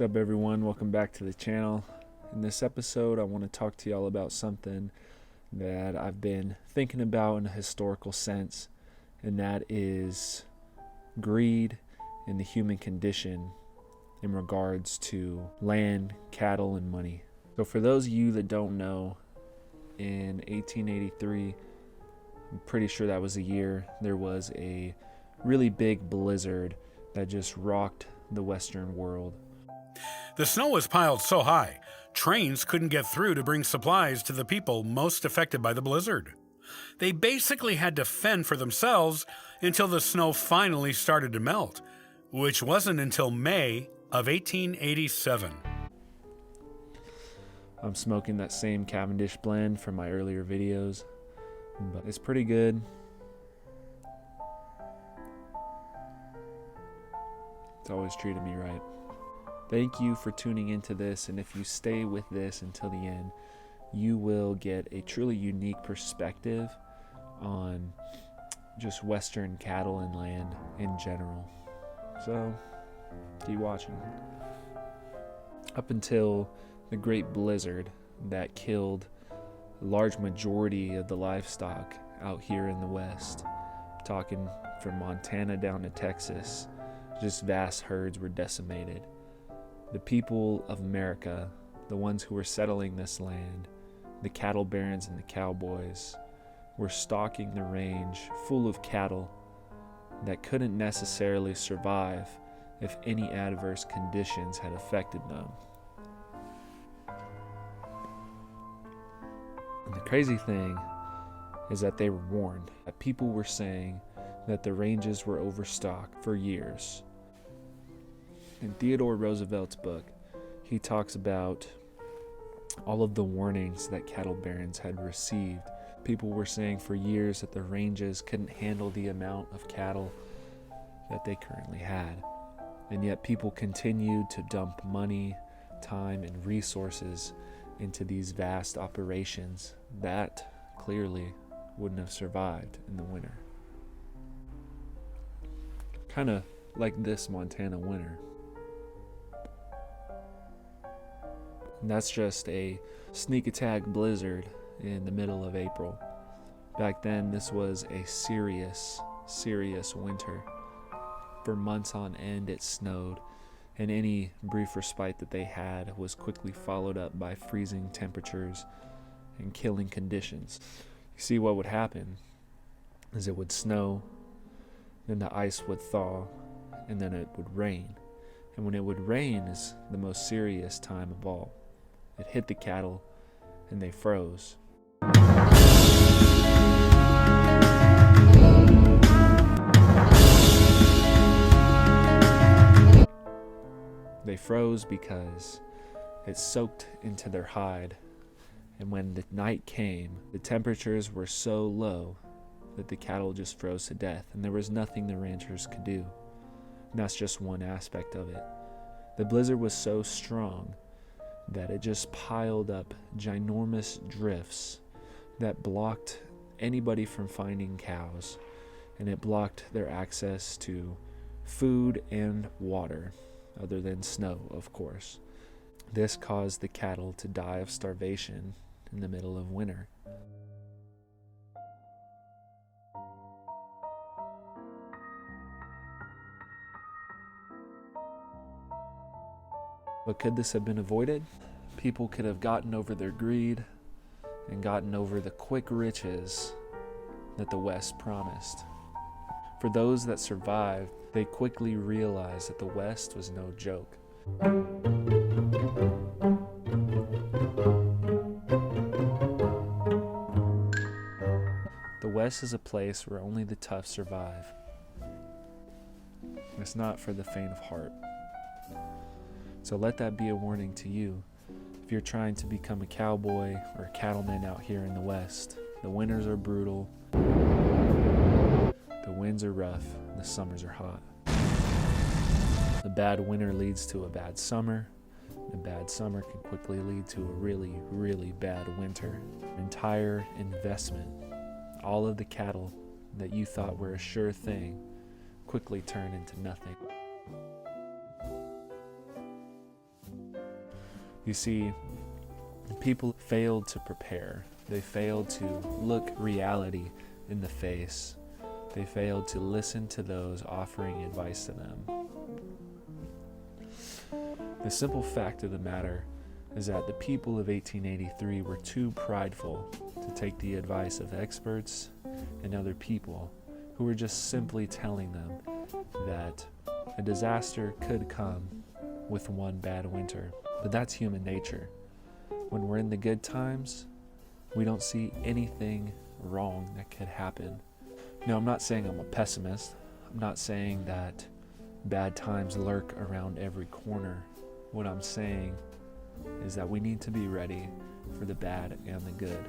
What's up, everyone? Welcome back to the channel. In this episode, I want to talk to y'all about something that I've been thinking about in a historical sense, and that is greed and the human condition in regards to land, cattle, and money. So for those of you that don't know, in 1883, I'm pretty sure that was the year, there was a really big blizzard that just rocked the Western world. The snow was piled so high, trains couldn't get through to bring supplies to the people most affected by the blizzard. They basically had to fend for themselves until the snow finally started to melt, which wasn't until May of 1887. I'm smoking that same Cavendish blend from my earlier videos, but it's pretty good. It's always treated me right. Thank you for tuning into this, and if you stay with this until the end, you will get a truly unique perspective on just Western cattle and land in general. So, keep watching. Up until the Great Blizzard that killed a large majority of the livestock out here in the West, talking from Montana down to Texas, just vast herds were decimated. The people of America, the ones who were settling this land, the cattle barons and the cowboys, were stocking the range full of cattle that couldn't necessarily survive if any adverse conditions had affected them. And the crazy thing is that they were warned. That people were saying that the ranges were overstocked for years. In Theodore Roosevelt's book, he talks about all of the warnings that cattle barons had received. People were saying for years that the ranges couldn't handle the amount of cattle that they currently had. And yet people continued to dump money, time, and resources into these vast operations that clearly wouldn't have survived in the winter. Kind of like this Montana winter. And that's just a sneak attack blizzard in the middle of April. Back then, this was a serious winter. For months on end, it snowed, and any brief respite that they had was quickly followed up by freezing temperatures and killing conditions. You see, what would happen is it would snow, then the ice would thaw, and then it would rain. And when it would rain is the most serious time of all. It hit the cattle, and they froze. They froze because it soaked into their hide, and when the night came, the temperatures were so low that the cattle just froze to death, and there was nothing the ranchers could do. And that's just one aspect of it. The blizzard was so strong that it just piled up ginormous drifts that blocked anybody from finding cows, and it blocked their access to food and water, other than snow, of course. This caused the cattle to die of starvation in the middle of winter. But could this have been avoided? People could have gotten over their greed and gotten over the quick riches that the West promised. For those that survived, they quickly realized that the West was no joke. The West is a place where only the tough survive. It's not for the faint of heart. So let that be a warning to you. If you're trying to become a cowboy or a cattleman out here in the West, the winters are brutal, the winds are rough, and the summers are hot. The bad winter leads to a bad summer. A bad summer can quickly lead to a really bad winter. Entire investment, all of the cattle that you thought were a sure thing, quickly turn into nothing. You see, people failed to prepare. They failed to look reality in the face. They failed to listen to those offering advice to them. The simple fact of the matter is that the people of 1883 were too prideful to take the advice of experts and other people who were just simply telling them that a disaster could come with one bad winter. But that's human nature. When we're in the good times, we don't see anything wrong that could happen. No, I'm not saying I'm a pessimist. I'm not saying that bad times lurk around every corner. What I'm saying is that we need to be ready for the bad and the good.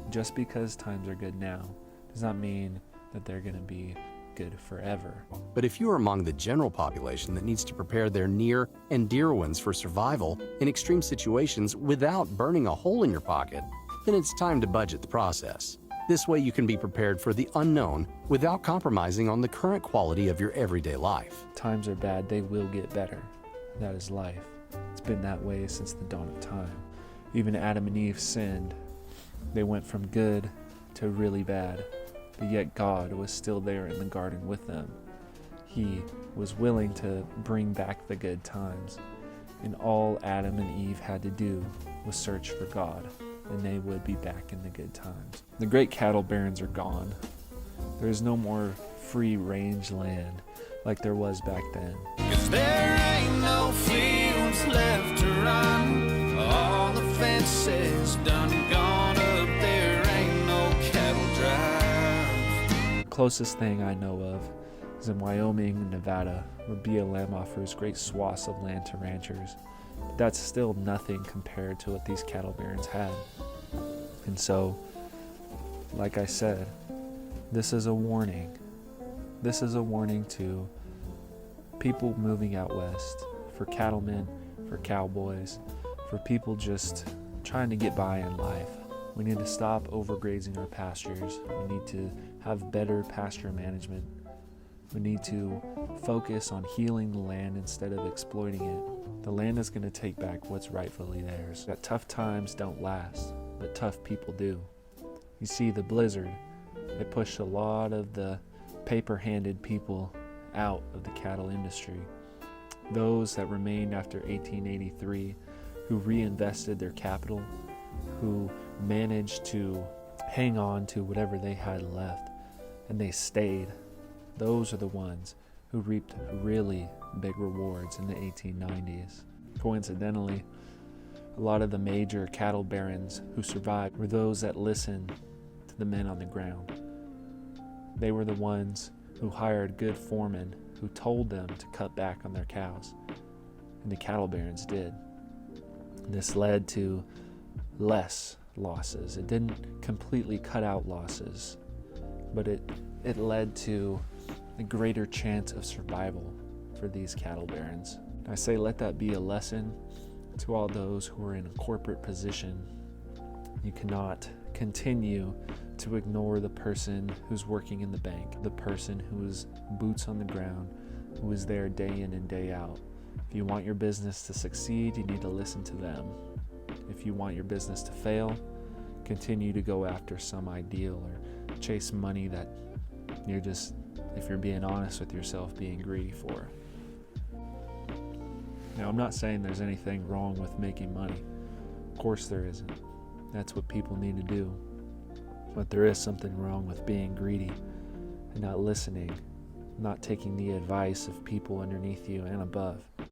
Just because times are good now does not mean that they're going to be good forever. But if you are among the general population that needs to prepare their near and dear ones for survival in extreme situations without burning a hole in your pocket, then it's time to budget the process. This way you can be prepared for the unknown without compromising on the current quality of your everyday life. Times are bad, they will get better. That is life. It's been that way since the dawn of time. Even Adam and Eve sinned. They went from good to really bad, but yet God was still there in the garden with them. He was willing to bring back the good times, and all Adam and Eve had to do was search for God, and they would be back in the good times. The great cattle barons are gone. There is no more free-range land like there was back then. 'Cause there ain't no fields left to run. All the fences done gone up. There ain't no cattle drive. Closest thing I know of is in Wyoming and Nevada, where BLM offers great swaths of land to ranchers. But that's still nothing compared to what these cattle barons had. And so, like I said, this is a warning. This is a warning to people moving out west, for cattlemen, for cowboys, for people just trying to get by in life. We need to stop overgrazing our pastures. We need to have better pasture management. We need to focus on healing the land instead of exploiting it. The land is going to take back what's rightfully theirs. That tough times don't last, but tough people do. You see, the blizzard, it pushed a lot of the paper-handed people out of the cattle industry. Those that remained after 1883, who reinvested their capital, who managed to hang on to whatever they had left, and they stayed. Those are the ones who reaped really big rewards in the 1890s. Coincidentally, a lot of the major cattle barons who survived were those that listened to the men on the ground. They were the ones who hired good foremen who told them to cut back on their cows, and the cattle barons did. This led to less losses. It didn't completely cut out losses, but it led to a greater chance of survival for these cattle barons. I say let that be a lesson to all those who are in a corporate position. You cannot continue to ignore the person who's working in the bank, the person who is boots on the ground, who is there day in and day out. If you want your business to succeed, you need to listen to them. If you want your business to fail, continue to go after some ideal or chase money that you're just, if you're being honest with yourself, being greedy for. Now, I'm not saying there's anything wrong with making money. Of course there isn't. That's what people need to do. But there is something wrong with being greedy and not listening, not taking the advice of people underneath you and above.